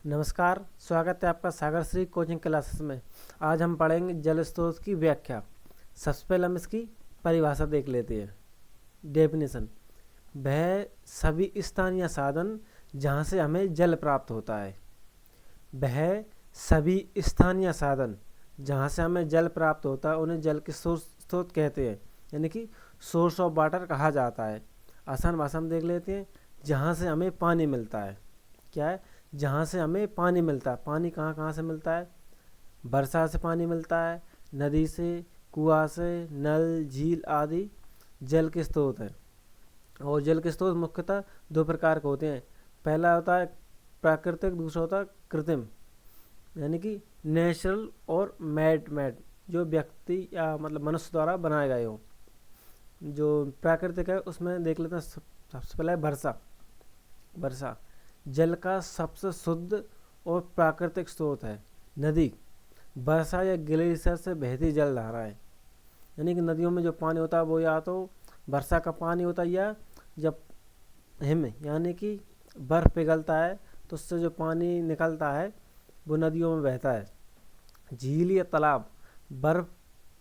नमस्कार, स्वागत है आपका सागर श्री कोचिंग क्लासेस में। आज हम पढ़ेंगे जल स्रोत की व्याख्या। सबसे पहले हम इसकी परिभाषा देख लेते हैं। डेफिनेशन: वह सभी स्थान या साधन जहाँ से हमें जल प्राप्त होता है। वह सभी स्थान या साधन जहाँ से हमें जल प्राप्त होता है उन्हें जल के स्रोत कहते हैं, यानी कि सोर्स ऑफ वाटर कहा जाता है। आसान भाषा में देख लेते हैं, जहाँ से हमें पानी मिलता है। क्या है? जहाँ से हमें पानी मिलता है। पानी कहाँ कहाँ से मिलता है? वर्षा से पानी मिलता है, नदी से, कुआं से, नल, झील आदि जल के स्रोत हैं। और जल के स्रोत मुख्यतः दो प्रकार के होते हैं। पहला होता है प्राकृतिक, दूसरा होता है कृत्रिम, यानी कि नेचुरल और मैड जो व्यक्ति या मतलब मनुष्य द्वारा बनाए गए हों। जो प्राकृतिक है उसमें देख लेते हैं। सबसे पहले है वर्षा जल का सबसे शुद्ध और प्राकृतिक स्रोत है। नदी वर्षा या ग्लेशियर से बहती जल धाराएं, यानी कि नदियों में जो पानी होता है वो या तो वर्षा का पानी होता है या जब हिम यानी कि बर्फ़ पिघलता है तो उससे जो पानी निकलता है वो नदियों में बहता है। झील या तालाब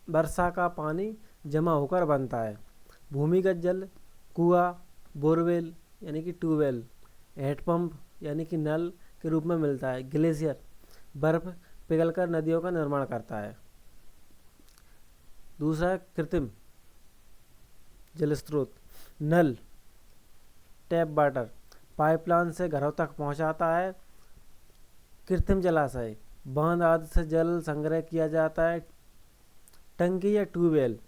वर्षा का पानी जमा होकर बनता है। भूमिगत जल कुआं, बोरवेल यानी कि ट्यूबवेल, हैंडपंप यानी कि नल के रूप में मिलता है। ग्लेशियर बर्फ पिघलकर नदियों का निर्माण करता है। दूसरा है कृत्रिम जल स्रोत। नल टैप वाटर पाइपलाइन से घरों तक पहुंचाता है। कृत्रिम जलाशय बांध आदि से जल संग्रह किया जाता है। टंकी या ट्यूबवेल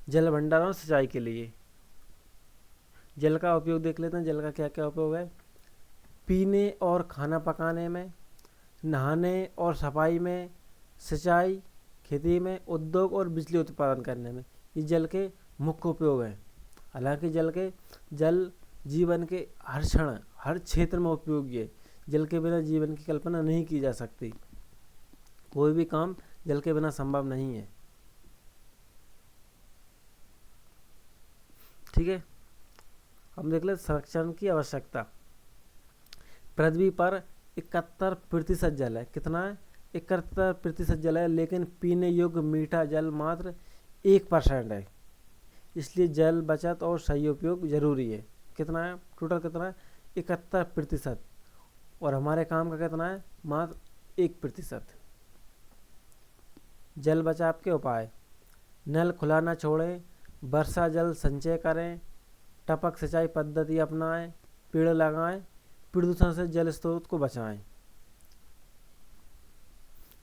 जल भंडारण और सिंचाई के लिए। जल का उपयोग देख लेते हैं। जल का क्या क्या उपयोग है? पीने और खाना पकाने में, नहाने और सफाई में, सिंचाई, खेती में, उद्योग और बिजली उत्पादन करने में ये जल के मुख्य उपयोग हैं। हालांकि जल जीवन के हर क्षण हर क्षेत्र में उपयोगी है। जल के बिना जीवन की कल्पना नहीं की जा सकती। कोई भी काम जल के बिना संभव नहीं है। ठीक है, हम देख ले संरक्षण की आवश्यकता। पृथ्वी पर 71% जल है। कितना है? 71% जल है, लेकिन पीने योग्य मीठा जल मात्र 1% है। इसलिए जल बचत और सही उपयोग जरूरी है। कितना है टोटल? कितना है? 71%। और हमारे काम का कितना है? मात्र 1%। जल बचाव के उपाय: नल खुला न छोड़ें, वर्षा जल संचय करें, टपक सिंचाई पद्धति अपनाएं, पेड़ लगाएं, प्रदूषण से जल स्रोत को बचाएं।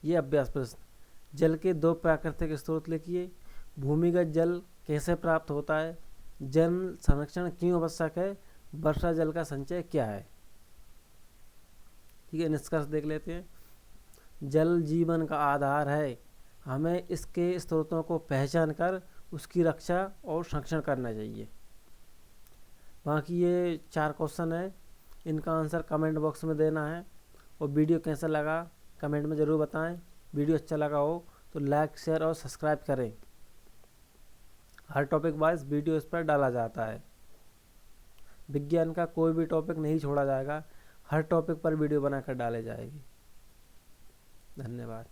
ये अभ्यास प्रश्न: जल के दो प्राकृतिक स्रोत लिखिए। भूमिगत जल कैसे प्राप्त होता है? जल संरक्षण क्यों आवश्यक है? वर्षा जल का संचय क्या है? ठीक है, निष्कर्ष देख लेते हैं। जल जीवन का आधार है। हमें इसके स्रोतों को पहचान कर उसकी रक्षा और संरक्षण करना चाहिए। बाकी ये 4 क्वेश्चन है, इनका आंसर कमेंट बॉक्स में देना है। और वीडियो कैसा लगा कमेंट में ज़रूर बताएं। वीडियो अच्छा लगा हो तो लाइक, शेयर और सब्सक्राइब करें। हर टॉपिक वाइज वीडियो इस पर डाला जाता है। विज्ञान का कोई भी टॉपिक नहीं छोड़ा जाएगा, हर टॉपिक पर वीडियो बनाकर डाले जाएगी। धन्यवाद।